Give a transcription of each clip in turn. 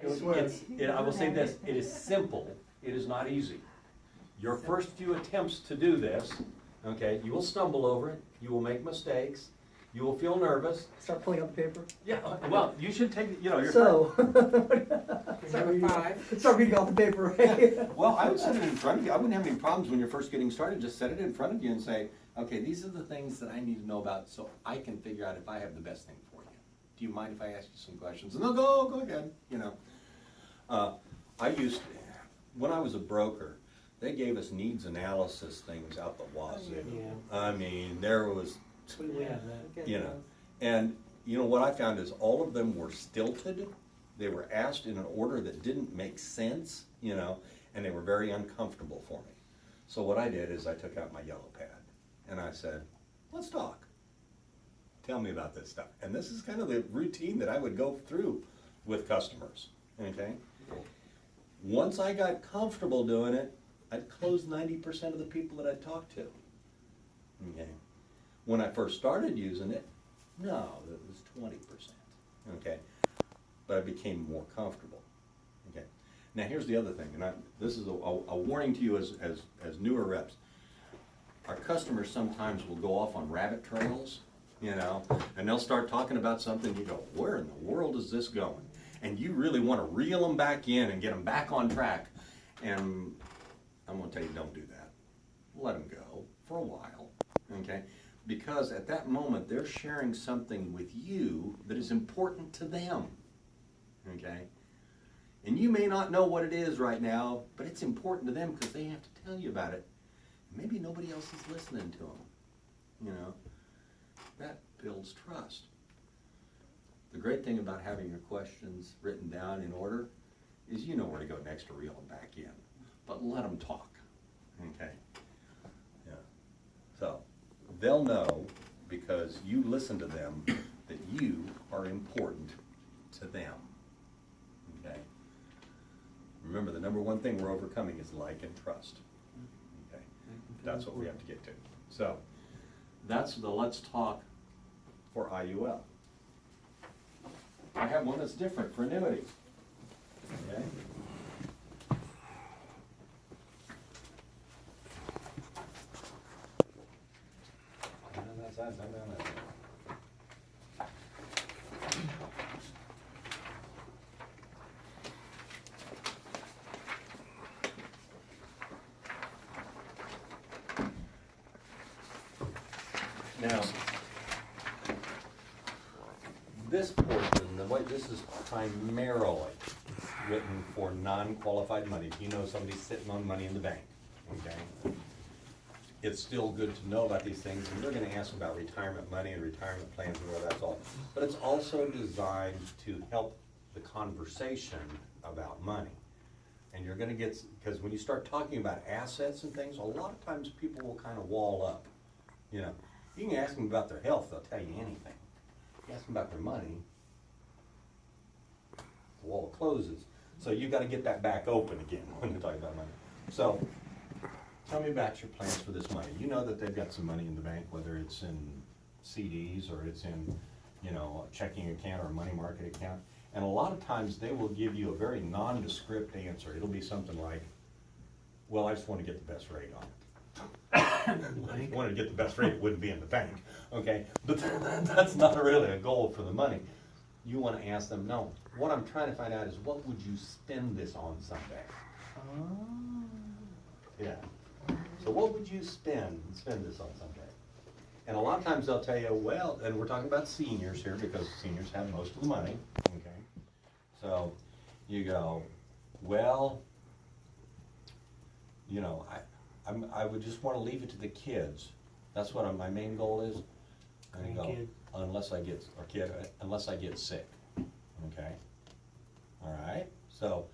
I will say this, it is simple, it is not easy. Your first few attempts to do this, okay, you will stumble over it, you will make mistakes, you will feel nervous. Start pulling out the paper. Yeah, well, you should take, your So, Start with 5. start reading off the paper, right? Well, I would set it in front of you. I wouldn't have any problems when you're first getting started. Just set it in front of you and say, okay, these are the things that I need to know about so I can figure out if I have the best thing for you. Do you mind if I ask you some questions? And they'll go ahead, when I was a broker, they gave us needs analysis things out the wazoo. Yeah. I mean, there was, We have that. and what I found is all of them were stilted. They were asked in an order that didn't make sense, and they were very uncomfortable for me. So what I did is I took out my yellow pad and I said, let's talk. Tell me about this stuff. And this is kind of the routine that I would go through with customers, okay? Once I got comfortable doing it, I'd close 90% of the people that I talked to, okay? When I first started using it, no, it was 20%, okay? But I became more comfortable, okay? Now here's the other thing, and this is a warning to you as newer reps. Our customers sometimes will go off on rabbit trails, and they'll start talking about something, you go, where in the world is this going? And you really want to reel them back in and get them back on track. And I'm going to tell you, don't do that. Let them go for a while, okay? Because at that moment, they're sharing something with you that is important to them, okay? And you may not know what it is right now, but it's important to them because they have to tell you about it. Maybe nobody else is listening to them, That builds trust. The great thing about having your questions written down in order is you know where to go next to reel them back in. But let them talk, okay? Yeah. So they'll know because you listen to them that you are important to them, okay? Remember, the number one thing we're overcoming is like and trust, okay? That's what we have to get to. So that's the let's talk for IUL. I have one that's different for annuities, okay? Now, this portion, this is primarily written for non-qualified money. If you know somebody's sitting on money in the bank, okay? It's still good to know about these things, and they're going to ask about retirement money and retirement plans and where that's all. But it's also designed to help the conversation about money. And you're going to get, because when you start talking about assets and things, a lot of times people will kind of wall up, You can ask them about their health, they'll tell you anything. You ask them about their money, the wall closes. So you've got to get that back open again when you're talking about money. So tell me about your plans for this money. You know that they've got some money in the bank, whether it's in CDs or it's in, a checking account or a money market account. And a lot of times they will give you a very nondescript answer. It'll be something like, well, I just want to get the best rate on it. If you wanted to get the best rate, it wouldn't be in the bank, okay? But that's not really a goal for the money. You want to ask them, no, what I'm trying to find out is what would you spend this on someday? Oh. Yeah. So what would you spend this on someday? And a lot of times they'll tell you, well, and we're talking about seniors here because seniors have most of the money, okay? So you go, well, I would just want to leave it to the kids. That's what my main goal is. And you go, unless I get sick, okay? All right, so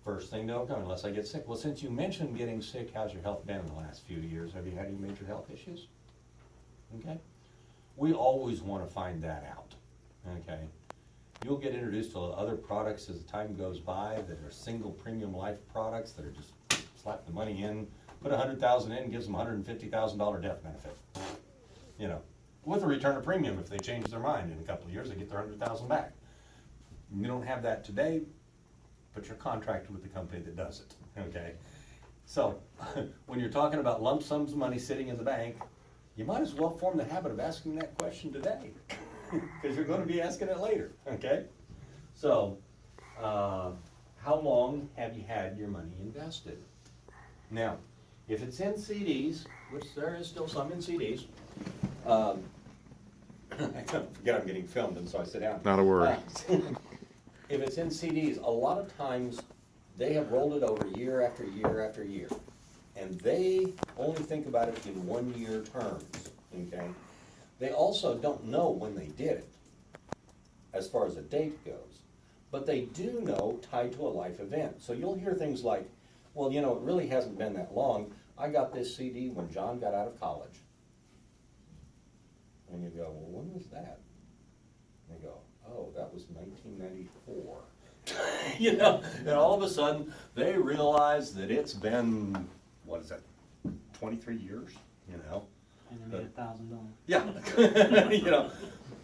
first thing they'll come, unless I get sick. Well, since you mentioned getting sick, how's your health been in the last few years? Have you had any major health issues? Okay, we always want to find that out, okay? You'll get introduced to other products as time goes by that are single premium life products that are just slap the money in, put $100,000 in, gives them $150,000 death benefit. With a return of premium if they change their mind in a couple of years, they get their $100,000 back. You don't have that today, but you're contracted with the company that does it, okay? So, when you're talking about lump sums of money sitting in the bank, you might as well form the habit of asking that question today, because you're gonna be asking it later, okay? So, how long have you had your money invested? Now, if it's in CDs, which there is still some in CDs, I forget I'm getting filmed, and so I sit down. Not a worry. If it's in CDs, a lot of times they have rolled it over year after year after year. And they only think about it in 1 year terms, okay? They also don't know when they did it, as far as a date goes. But they do know tied to a life event. So you'll hear things like, well, you know, it really hasn't been that long. I got this CD when John got out of college. And you go, well, when was that? And they go, oh, that was 1994. You know, and all of a sudden, they realize that it's been, what is that, 23 years, you know? And they made $1,000. Yeah, you know,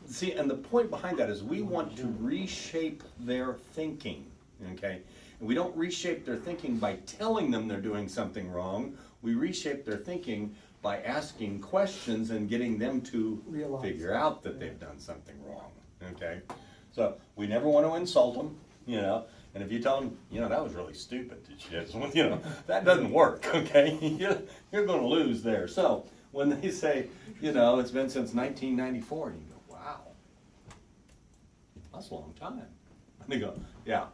see, and the point behind that is we want to reshape their thinking, okay? And we don't reshape their thinking by telling them they're doing something wrong. We reshape their thinking by asking questions and getting them to Realize. figure out that they've done something wrong, okay? So we never want to insult them, you know, and if you tell them, you know, that was really stupid that you did, well, you know, that doesn't work, okay? You're going to lose there. So when they say, you know, it's been since 1994, and you go, wow, that's a long time. And they go, yeah,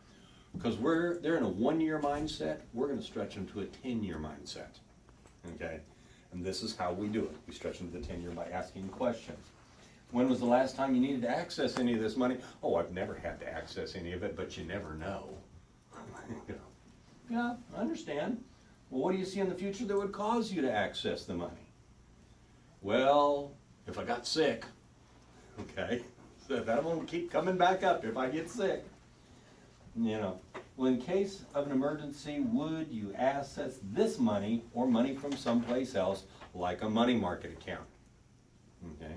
because they're in a 1 year mindset, we're going to stretch them to a 10-year mindset, okay? And this is how we do it. We stretch them to the 10-year by asking questions. When was the last time you needed to access any of this money? Oh, I've never had to access any of it, but you never know. You know, yeah, I understand. Well, what do you see in the future that would cause you to access the money? Well, if I got sick, okay, so that won't keep coming back up if I get sick. You know, well, in case of an emergency, would you access this money or money from someplace else, like a money market account? Okay.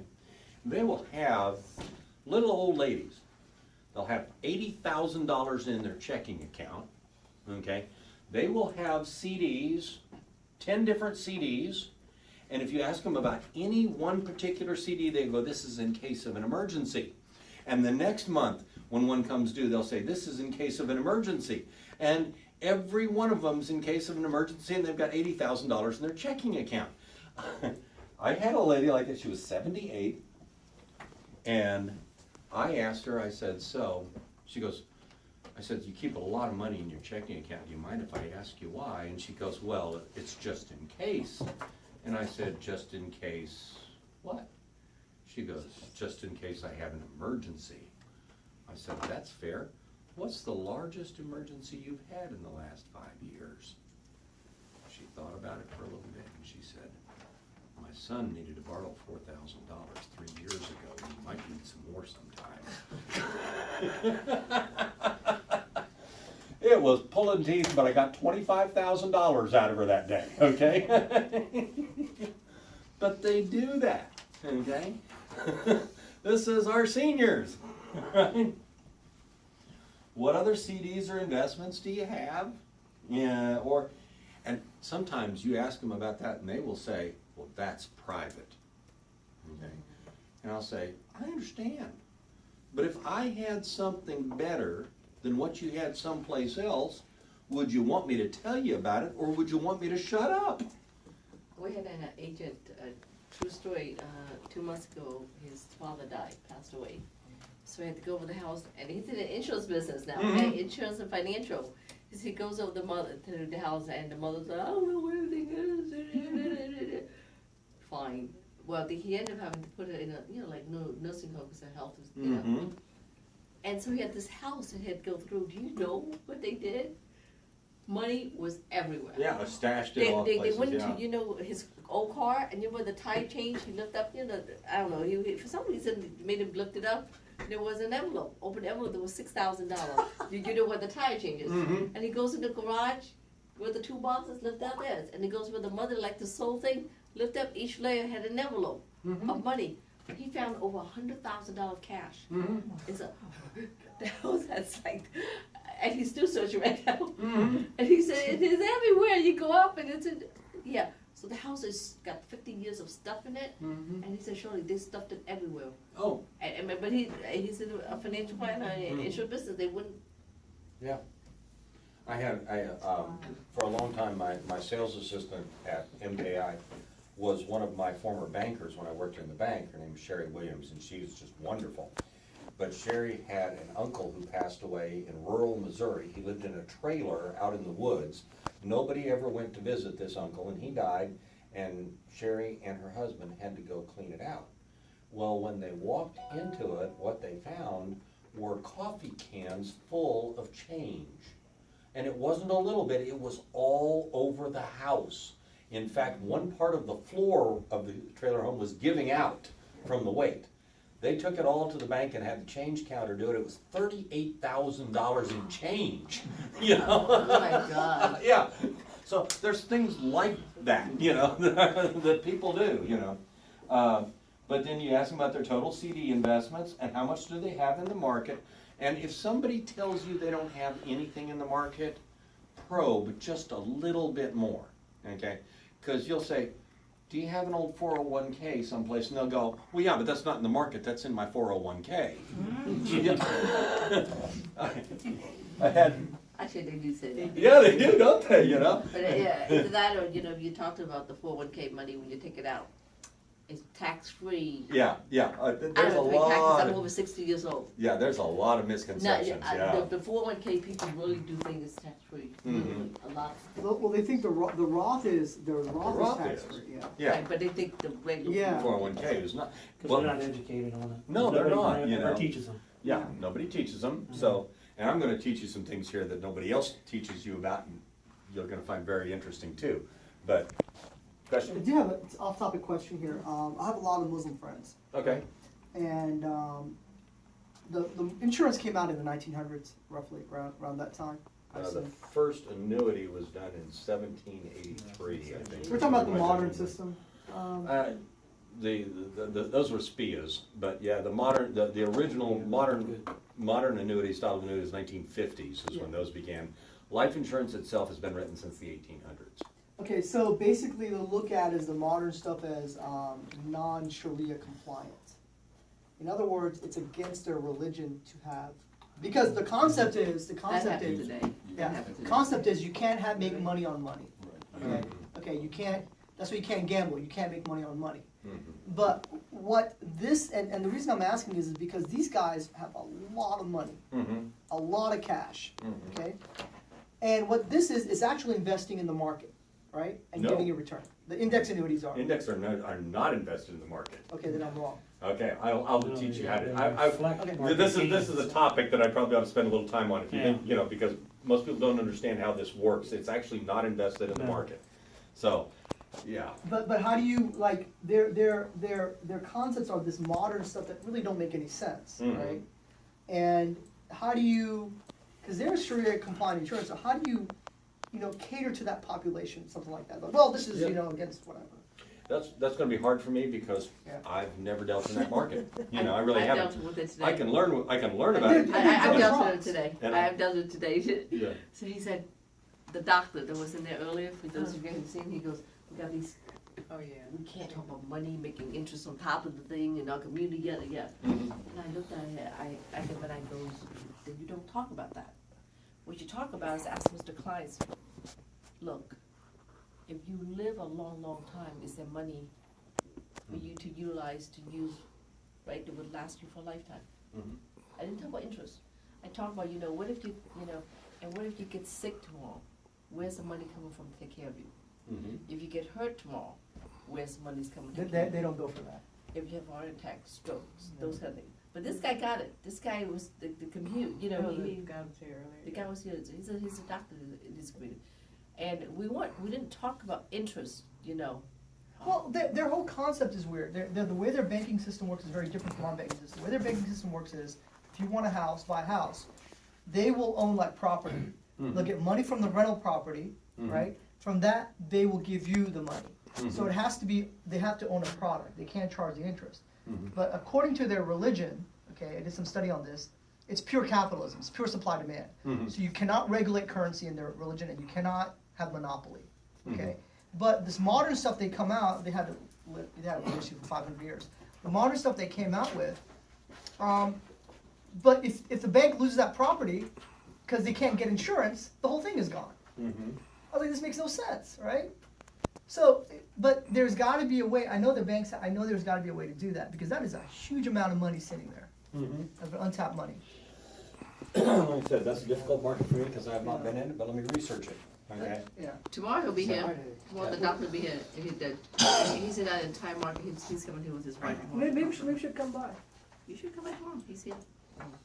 They will have little old ladies. They'll have $80,000 in their checking account, okay? They will have CDs, 10 different CDs, and if you ask them about any one particular CD, they go, this is in case of an emergency. And the next month, when one comes due, they'll say, this is in case of an emergency. And every one of them's in case of an emergency, and they've got $80,000 in their checking account. I had a lady like that, she was 78, and I asked her, I said, so, she goes, I said, you keep a lot of money in your checking account, do you mind if I ask you why? And she goes, well, it's just in case. And I said, just in case what? She goes, just in case I have an emergency. I said, that's fair. What's the largest emergency you've had in the last 5 years? She thought about it for a little bit, and she said, my son needed to borrow $4,000 3 years ago. He might need some more sometime. It was pulling teeth, but I got $25,000 out of her that day, okay? But they do that, okay? This is our seniors, right? What other CDs or investments do you have? Yeah, and sometimes you ask them about that and they will say, well, that's private, okay? And I'll say, I understand, but if I had something better than what you had someplace else, would you want me to tell you about it, or would you want me to shut up? We had an agent, true story, 2 months ago, his father died, passed away. So he had to go over the house, and he's in the insurance business now, okay? Insurance and financial. So he goes over to the house, and the mother's like, I don't know where everything is. Fine. Well, he ended up having to put it in a, you know, like nursing home because her health was, you know. And so he had this house that he had to go through. Do you know what they did? Money was everywhere. Yeah, I stashed it all They places, went yeah. to, you know, his old car, and you know where the tire changed, he looked up, you know, I don't know, he for some reason made him looked it up. There was an envelope, open envelope, there was $6,000. You know where the tire changes. And he goes in the garage with the 2 boxes, lift out theirs. And he goes with the mother, like the soul thing, lift up, each layer had an envelope of money. He found over $100,000 cash. It's a, that was, that's like, and he's still searching right now. And he said, it is everywhere, you go up and it's, yeah. So the house has got 50 years of stuff in it, and he said, Shirley, they stuffed it everywhere. Oh, But he's in a financial planner, and insurance business, they wouldn't. yeah. For a long time, my sales assistant at MKI was one of my former bankers when I worked in the bank. Her name was Sherry Williams, and she was just wonderful. But Sherry had an uncle who passed away in rural Missouri. He lived in a trailer out in the woods. Nobody ever went to visit this uncle, and he died, and Sherry and her husband had to go clean it out. Well, when they walked into it, what they found were coffee cans full of change. And it wasn't a little bit, it was all over the house. In fact, one part of the floor of the trailer home was giving out from the weight. They took it all to the bank and had the change counter do it. It was $38,000 in change, you know? Oh my God. Yeah, so there's things like that, you know, that people do, you know. But then you ask them about their total CD investments and how much do they have in the market. And if somebody tells you they don't have anything in the market, probe just a little bit more, okay? Because you'll say, do you have an old 401k someplace? And they'll go, well, yeah, but that's not in the market, that's in my 401k. I had, Actually, they do say that. yeah, they do, don't they, you know? But yeah, either that or, you know, you talked about the 401k money when you take it out. It's tax-free. Yeah, yeah, I there's don't a have to pay taxes, lot, I'm over 60 years old. yeah, there's a lot of No, misconceptions, yeah. the 401k people really do think it's tax-free, really, a lot. Well, they think the Roth is Roth tax is. free, yeah. Yeah, Right, but they think the regular. Yeah. 401k is not, Because well, they're not educated on it. No, they're Nobody not, you ever know. teaches them. yeah, nobody teaches them, so, and I'm gonna teach you some things here that nobody else teaches you about, and you're gonna find very interesting too, but, I question? do have an off-topic question here. I have a lot of Muslim friends, Okay, and the insurance came out in the 1900s, roughly around that time. I the assume. first annuity was done in 1783, I think. We're talking about the modern system. Those were SPIAs, but yeah, the original modern annuity style of annuity is 1950s is when those began. Life insurance itself has been written since the 1800s. Okay, so basically they'll look at as the modern stuff as non-Sharia compliant. In other words, it's against their religion to have, because the concept is, That happened today. That yeah, happened today. concept is you can't make money on money. Okay, okay, you can't, that's why you can't gamble, you can't make money on money. But what this, and the reason I'm asking is because these guys have a lot of money, a lot of cash, okay? And what this is actually investing in the market, right? And No. getting a return. The index annuities are. Index are not invested in the market. Okay, then I'm wrong. Okay, I'll No, teach you yeah, how to, they I, reflect Okay. market this is gains. a topic that I probably ought to spend a little time on, if you Yeah. think, you know, because most people don't understand how this works. It's actually not invested in the No. market. So, yeah. But how do you, like, their concepts are this modern stuff that really don't make any sense, Mhm. right? And how do you, because they're Sharia compliant insurance, so how do you, cater to that population, something like that? Like, well, this is, Yeah. against whatever. That's gonna be hard for me because Yeah. I've never dealt in that market. You know, I really I've haven't. dealt with it today. I can learn about I it. did. I've dealt with it Rocks. today. And I've dealt with it today. Yeah. So he said, the doctor that was in there earlier, for those of you who haven't seen, he goes, we got these, Oh, yeah. we can't talk about money, making interest on top of the thing in our community, yada, yada. Mhm. And I looked at it, I said, but I goes, then you don't talk about that. What you talk about is ask Mr. Clients, look, if you live a long, long time, is there money for you to utilize, to use, right, that would last you for a lifetime? Mhm. I didn't talk about interest. I talked about, what if you, and what if you get sick tomorrow? Where's the money coming from to take care of you? Mhm. If you get hurt tomorrow, where's the money's coming to They, take care they, of they you? don't go for that. If you have heart attacks, strokes, those kind of things. But this guy got it. This guy was the commute, Oh, he, the guy was here earlier. the guy was here, he's a doctor in this community. And we didn't talk about interest, Well, their whole concept is weird. The way their banking system works is very different from our banking system. The way their banking system works is, if you want a house, buy a house, they will own like property. They'll get money from the rental property, right? From that, they will give you the money. So it has to be, they have to own a product. They can't charge the interest. But according to their religion, okay, I did some study on this, it's pure capitalism, it's pure supply demand. So you cannot regulate currency in their religion, and you cannot have monopoly, okay? But this modern stuff they come out, they had a issue for 500 years. The modern stuff they came out with, but if the bank loses that property because they can't get insurance, the whole thing is gone. I was like, this makes no sense, right? So, but there's got to be a way. I know there's got to be a way to do that, because that is a huge amount of money sitting there, of untapped money. Like I said, that's a difficult market for me because I have not been in it, but let me research it, okay? Yeah. Tomorrow he'll be here. Tomorrow the doctor will be here. He's in that entire market. He's coming here with his wife. Maybe we should come by. You should come back home. He's here.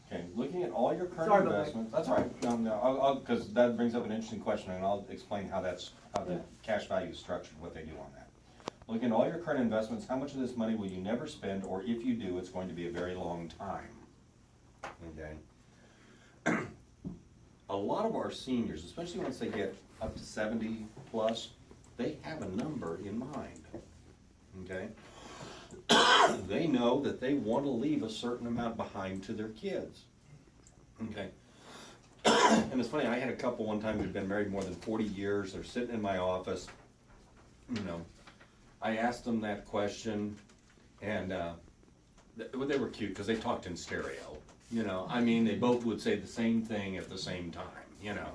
Okay, looking at all your current Sorry about that. investments, that's all right, no, because that brings up an interesting question, and I'll explain how the cash value is structured, what they do on that. Looking at all your current investments, how much of this money will you never spend, or if you do, it's going to be a very long time? Okay? A lot of our seniors, especially once they get up to 70 plus, they have a number in mind, okay? They know that they want to leave a certain amount behind to their kids. Okay. And it's funny, I had a couple one time who'd been married more than 40 years. They're sitting in my office. You know, I asked them that question, and they were cute because they talked in stereo. You know, I mean, they both would say the same thing at the same time. You know,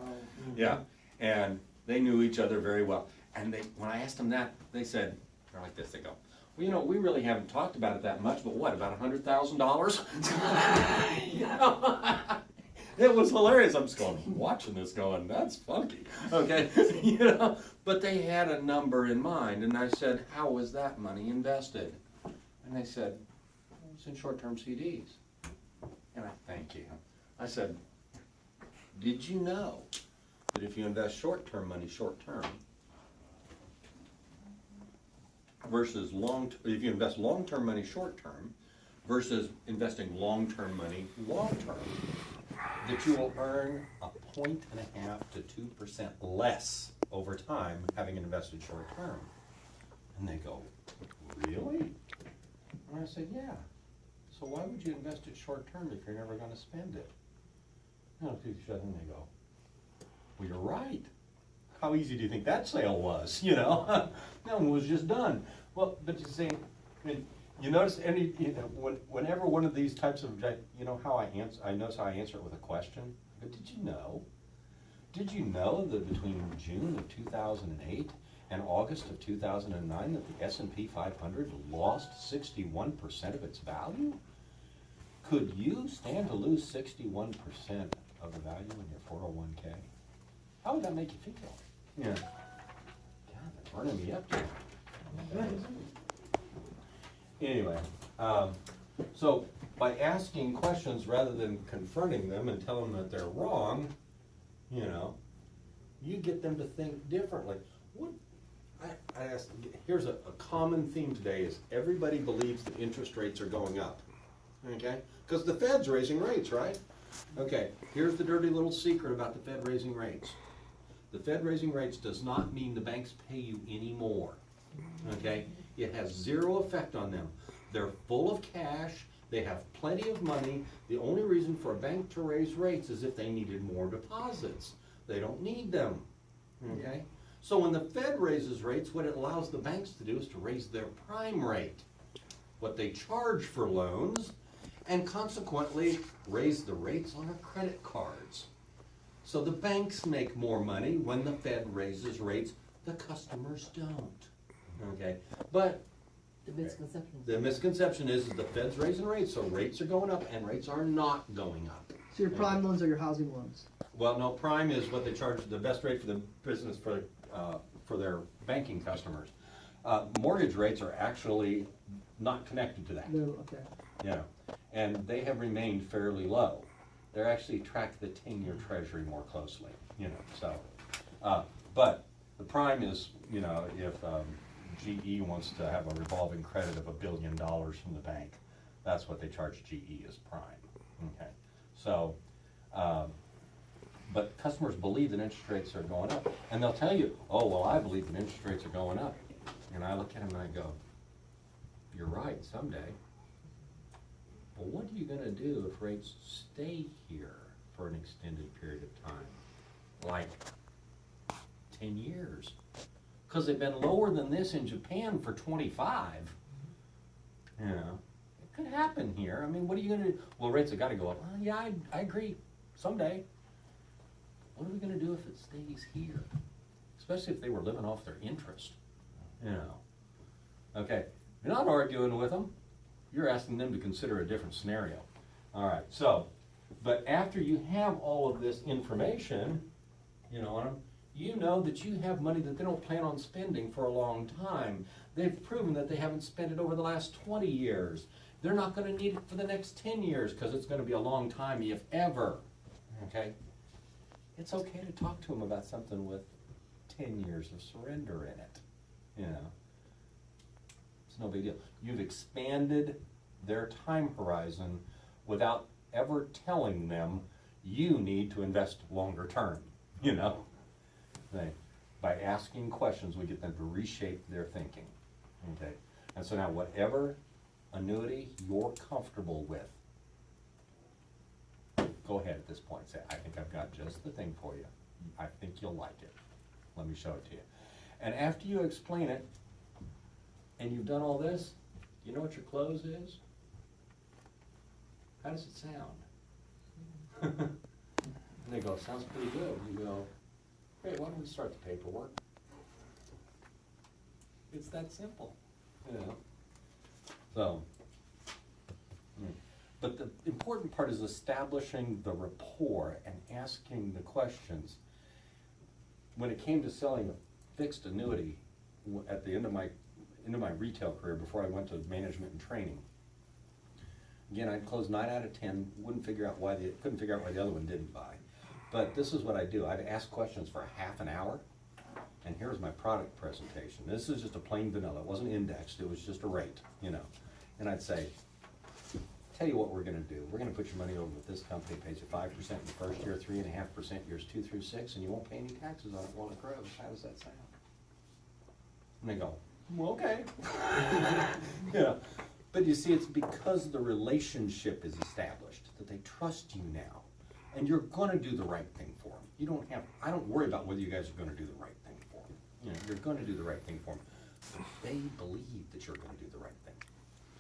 yeah, and they knew each other very well. And when I asked them that, they said, they're like this. They go, well, you know, we really haven't talked about it that much, but what, about $100,000? You know, it was hilarious. I'm just watching this going, that's funky, okay? You know, but they had a number in mind, and I said, how was that money invested? And they said, well, it's in short-term CDs. And thank you. I said, did you know that if you invest short-term money short-term, versus if you invest long-term money short-term versus investing long-term money long-term, that you will earn 1.5 to 2% less over time having invested short-term? And they go, really? And I said, yeah. So why would you invest it short-term if you're never going to spend it? And they go, well, you're right. How easy do you think that sale was? You know, that one was just done. Well, but you see, I mean, you notice whenever one of these types of, you know how I answer, I notice how I answer it with a question. But did you know? Did you know that between June of 2008 and August of 2009 that the S&P 500 lost 61% of its value? Could you stand to lose 61% of the value in your 401k? How would that make you feel? Yeah. God, they're burning me up here. Anyway, so by asking questions rather than confronting them and telling them that they're wrong, you know, you get them to think differently. I asked, here's a common theme today is everybody believes that interest rates are going up, okay? Because the Fed's raising rates, right? Okay, here's the dirty little secret about the Fed raising rates. The Fed raising rates does not mean the banks pay you any more, okay? It has zero effect on them. They're full of cash, they have plenty of money. The only reason for a bank to raise rates is if they needed more deposits. They don't need them, okay? So when the Fed raises rates, what it allows the banks to do is to raise their prime rate, what they charge for loans, and consequently raise the rates on their credit cards. So the banks make more money when the Fed raises rates, the customers don't, okay? But the misconception is that the Fed's raising rates, so rates are going up and rates are not going up. So your prime loans are your housing loans? Well, no, prime is what they charge, the best rate for the business for their banking customers. Mortgage rates are actually not connected to that. No, okay. Yeah, and they have remained fairly low. They're actually track the 10-year treasury more closely, you know, so. But the prime is, you know, if GE wants to have a revolving credit of $1 billion from the bank, that's what they charge GE as prime, okay? So, but customers believe that interest rates are going up, and they'll tell you, oh, well, I believe that interest rates are going up. And I look at them and I go, you're right, someday. well, what are you gonna do if rates stay here for an extended period of time? Like 10 years? Because they've been lower than this in Japan for 25. You know, it could happen here. I mean, what are you gonna do? Well, rates have gotta go up. Yeah, I agree, someday. What are we gonna do if it stays here? Especially if they were living off their interest, you know. Okay, you're not arguing with them. You're asking them to consider a different scenario. All right, so, but after you have all of this information, you know, on them, you know that you have money that they don't plan on spending for a long time. They've proven that they haven't spent it over the last 20 years. They're not gonna need it for the next 10 years because it's gonna be a long time, if ever, okay? It's okay to talk to them about something with 10 years of surrender in it, you know? It's no big deal. You've expanded their time horizon without ever telling them you need to invest longer term, you know? By asking questions, we get them to reshape their thinking, okay? And so now whatever annuity you're comfortable with, go ahead at this point, say, I think I've got just the thing for you. I think you'll like it. Let me show it to you. And after you explain it, and you've done all this, you know what your close is? How does it sound? And they go, sounds pretty good. You go, great, why don't we start the paperwork? It's that simple, you know? So, but the important part is establishing the rapport and asking the questions. When it came to selling a fixed annuity at the end of my retail career, before I went to management and training, again, I'd close 9 out of 10, couldn't figure out why the other one didn't buy. But this is what I do. I'd ask questions for half an hour, and here's my product presentation. This is just a plain vanilla. It wasn't indexed. It was just a rate, you know. And I'd say, tell you what we're gonna do. We're gonna put your money over with this company. It pays you 5% in the first year, 3.5% years 2 through 6, and you won't pay any taxes on it while it grows. How does that sound? And they go, well, okay. Yeah. But you see, it's because the relationship is established, that they trust you now. And you're gonna do the right thing for them. I don't worry about whether you guys are gonna do the right thing for them. You know, you're gonna do the right thing for them. But they believe that you're gonna do the right thing.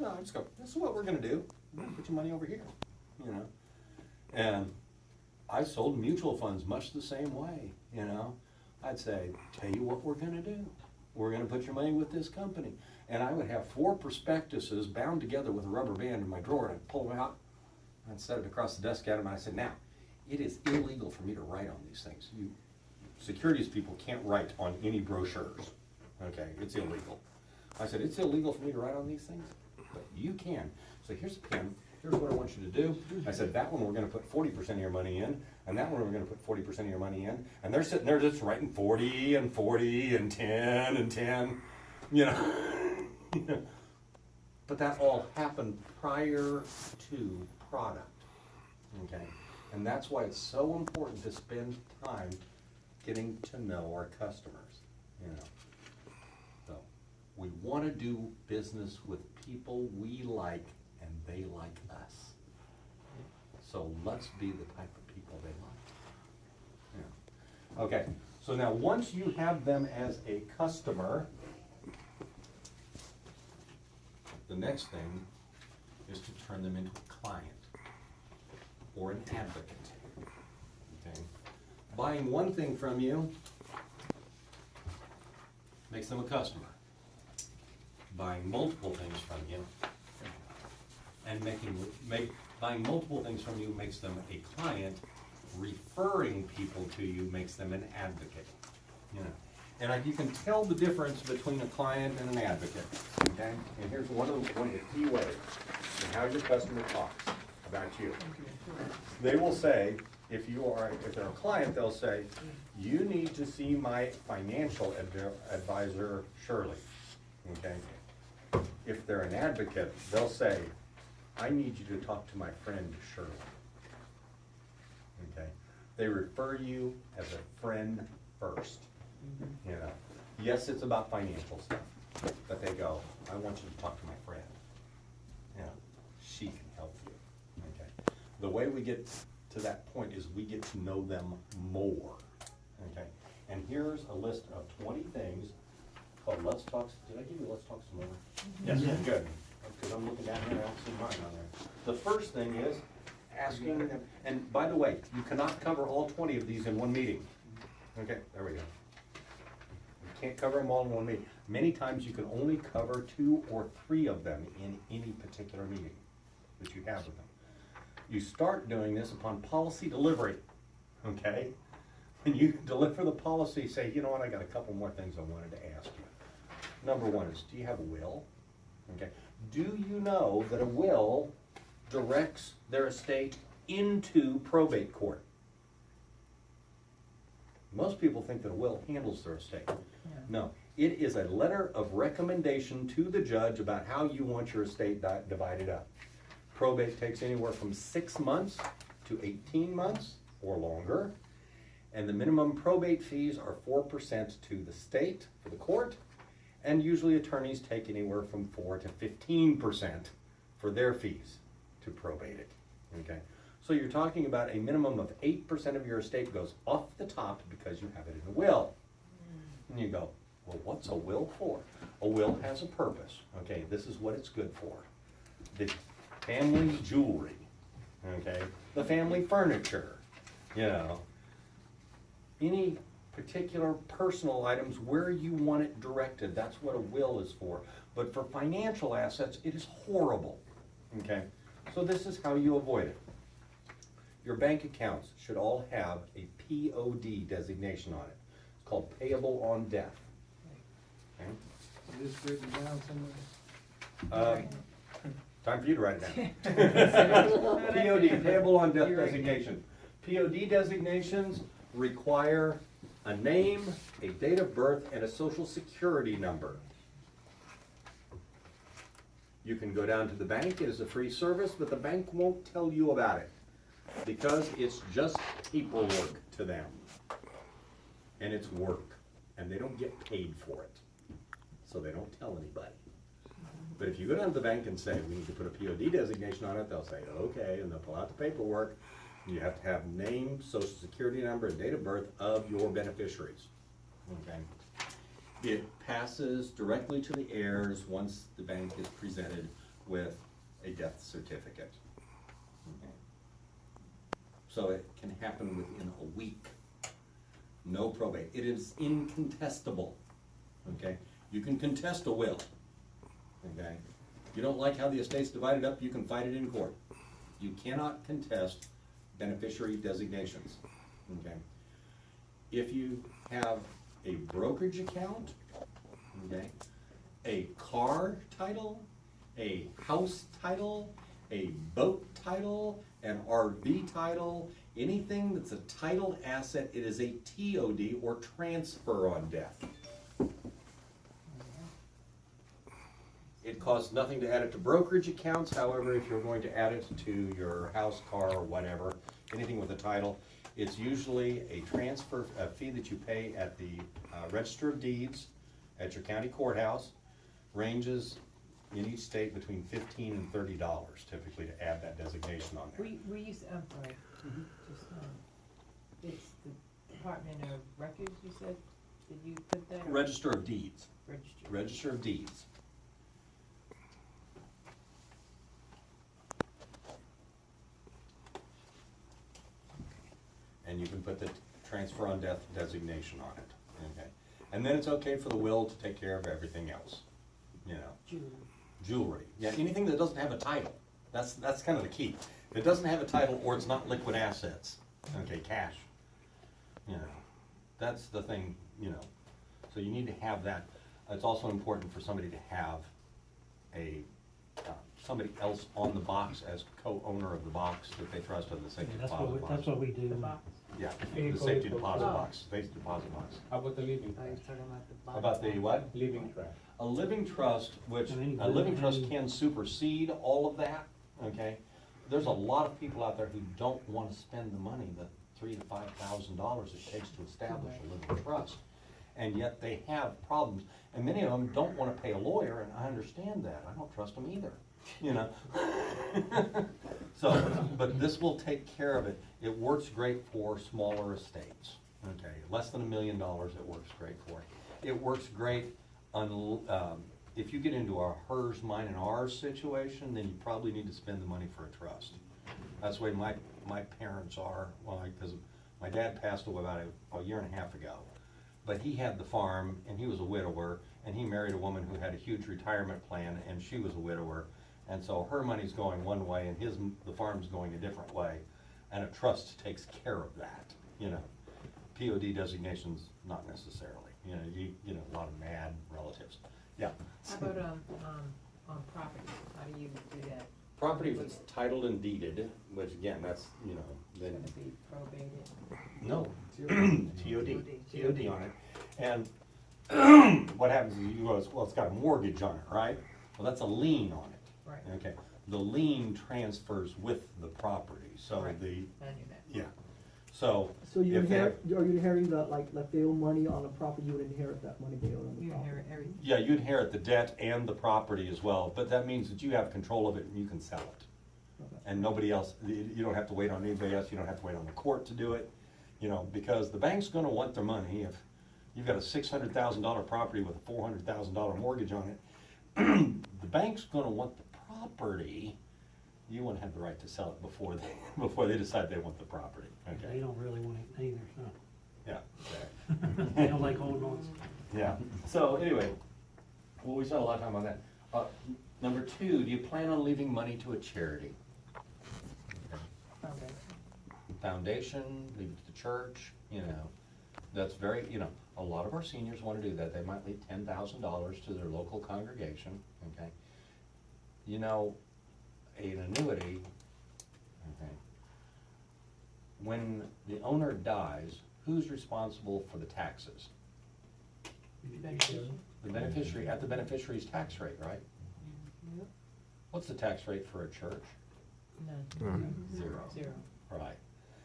No, I just go, this is what we're gonna do. We're gonna put your money over here, you know? And I sold mutual funds much the same way, you know? I'd say, tell you what we're gonna do. We're gonna put your money with this company. And I would have 4 prospectuses bound together with a rubber band in my drawer, and I'd pull them out, and I'd set it across the desk at them, and I said, now, it is illegal for me to write on these things. You securities people can't write on any brochures, okay? It's illegal. I said, it's illegal for me to write on these things, but you can. So here's a pen, here's what I want you to do. I said, that one we're gonna put 40% of your money in, and that one we're gonna put 40% of your money in, and they're sitting there just writing 40 and 40 and 10 and 10, you know? But that all happened prior to product, okay? And that's why it's so important to spend time getting to know our customers, you know? So, we want to do business with people we like and they like us. So let's be the type of people they like. Yeah. Okay, so now once you have them as a customer, the next thing is to turn them into a client or an advocate. Okay? Buying one thing from you makes them a customer. Buying multiple things from you and buying multiple things from you makes them a client. Referring people to you makes them an advocate. You know, and you can tell the difference between a client and an advocate. Okay, and here's one of the key ways in how your customer talks about you. They will say, if they're a client, they'll say, you need to see my financial advisor, Shirley. Okay. If they're an advocate, they'll say, I need you to talk to my friend Shirley. Okay? They refer you as a friend first. You know, yes, it's about financial stuff, but they go, I want you to talk to my friend. You know, she can help you. the way we get to that point is we get to know them more, okay? And here's a list of 20 things called Let's Talk, did I give you Let's Talk some more? Yes, good, because I'm looking down here and I don't see mine on there. The first thing is asking them, and by the way, you cannot cover all 20 of these in one meeting. Okay, there we go. You can't cover them all in one meeting. Many times you can only cover 2 or 3 of them in any particular meeting that you have with them. You start doing this upon policy delivery, okay? When you deliver the policy, say, you know what, I got a couple more things I wanted to ask you. Number one is, do you have a will? Okay. Do you know that a will directs their estate into probate court? Most people think that a will handles their estate. No, it is a letter of recommendation to the judge about how you want your estate divided up. Probate takes anywhere from 6 months to 18 months or longer, and the minimum probate fees are 4% to the state for the court, and usually attorneys take anywhere from 4 to 15% for their fees to probate it, okay? So you're talking about a minimum of 8% of your estate goes off the top because you have it in a will. And you go, well, what's a will for? A will has a purpose, okay? This is what it's good for. The family jewelry, okay? The family furniture, you know. Any particular personal items where you want it directed, that's what a will is for. But for financial assets, it is horrible, okay? So this is how you avoid it. Your bank accounts should all have a POD designation on it. It's called payable on death. Okay? Is this written down somewhere? Time for you to write it down. POD, payable on death designation. POD designations require a name, a date of birth, and a social security number. You can go down to the bank, it is a free service, but the bank won't tell you about it because it's just paperwork to them. And it's work, and they don't get paid for it. So they don't tell anybody. But if you go down to the bank and say, we need to put a POD designation on it, they'll say, okay, and they'll pull out the paperwork. You have to have name, social security number, and date of birth of your beneficiaries, okay? It passes directly to the heirs once the bank is presented with a death certificate, okay? So it can happen within a week. No probate. It is incontestable, okay? You can contest a will, okay? You don't like how the estate's divided up, you can fight it in court. You cannot contest beneficiary designations, okay? If you have a brokerage account, okay, a car title, a house title, a boat title, an RV title, anything that's a titled asset, it is a TOD or transfer on death. It costs nothing to add it to brokerage accounts. However, if you're going to add it to your house, car, or whatever, anything with a title, it's usually a transfer fee that you pay at the Register of Deeds at your county courthouse. Ranges in each state between $15 and $30 typically to add that designation on there. We used, I'm sorry, just, it's the Department of Records, you said, did you put that? or- Register of Deeds. Register. Register of Deeds. And you can put the transfer on death designation on it, okay? And then it's okay for the will to take care of everything else, you know? Jewelry. Jewelry, yeah, anything that doesn't have a title, that's kind of the key. If it doesn't have a title or it's not liquid assets, okay, cash, you know, that's the thing, you know. So you need to have that. It's also important for somebody to have somebody else on the box as co-owner of the box that they trust on the safety deposit box. That's what we do. The box. Yeah, Any the safety co- deposit Oh. box, safety deposit box. How about the living I was trust? talking about the box. About the what? Living trust. A living trust, which, I mean, a living trust any- can supersede all of that, okay? There's a lot of people out there who don't wanna spend the money, the $3,000 to $5,000 it takes to establish a living trust. And yet they have problems, and many of them don't wanna pay a lawyer, and I understand that, I don't trust them either. you know? So, but this will take care of it. It works great for smaller estates, okay? Less than $1 million, it works great for. It works great on, if you get into a hers, mine, and ours situation, then you probably need to spend the money for a trust. That's the way my parents are, well, because my dad passed away about a year and a half ago. But he had the farm, and he was a widower, and he married a woman who had a huge retirement plan, and she was a widower. And so her money's going one way, and the farm's going a different way, and a trust takes care of that, you know. POD designations, not necessarily, you know, you know, a lot of mad relatives, yeah. How about, on property, how do you do that? Property, if it's titled and deeded, which again, that's, you know, It's then, gonna be probated? no, TOD on it. And what happens is you go, well, it's got a mortgage on it, right? Well, that's a lien on it. Right. Okay, the lien transfers with the property, so Right. the, I knew that. yeah, so. So you if they inherit, are you inheriting the, like they owe money on a property, you would inherit that money they owe on the You property? inherit everything. Yeah, you inherit the debt and the property as well, but that means that you have control of it and you can sell it. Okay. And nobody else, you don't have to wait on anybody else, you don't have to wait on the court to do it, you know, because the bank's gonna want their money. If you've got a $600,000 property with a $400,000 mortgage on it, the bank's gonna want the property. You wanna have the right to sell it before they decide they want the property, They okay? don't really want it either, so. Yeah, They don't like holding on. yeah. So anyway, well, we spent a lot of time on that. Number two, do you plan on leaving money to a charity? Okay. Foundation, leave it to the church, you know, that's very, you know, a lot of our seniors wanna do that, they might leave $10,000 to their local congregation, okay? You know, an annuity, okay, when the owner dies, who's responsible for the taxes? The beneficiary, at the beneficiary's tax rate, right? Yep. What's the tax rate for a church? None. Zero. Zero. Right.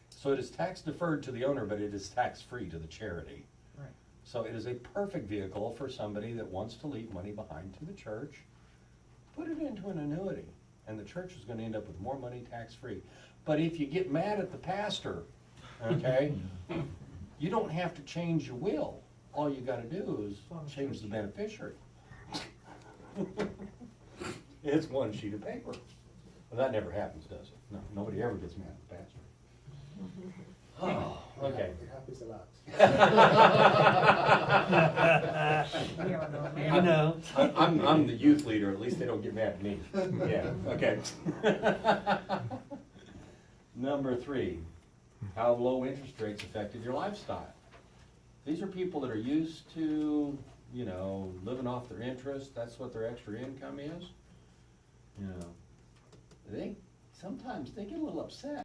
So it is tax deferred to the owner, but it is tax free to the charity. Right. So it is a perfect vehicle for somebody that wants to leave money behind to the church. Put it into an annuity, and the church is gonna end up with more money tax free. But if you get mad at the pastor, okay, you don't have to change your will. All you gotta do is change the beneficiary. It's one sheet of paper. Well, that never happens, does it? No, nobody ever gets mad at the pastor. Oh, okay. It happens a lot. I know. I'm the youth leader, at least they don't get mad at me. Yeah, okay. Number three, how have low interest rates affected your lifestyle? These are people that are used to, you know, living off their interest, that's what their extra income is. You know, sometimes they get a little upset.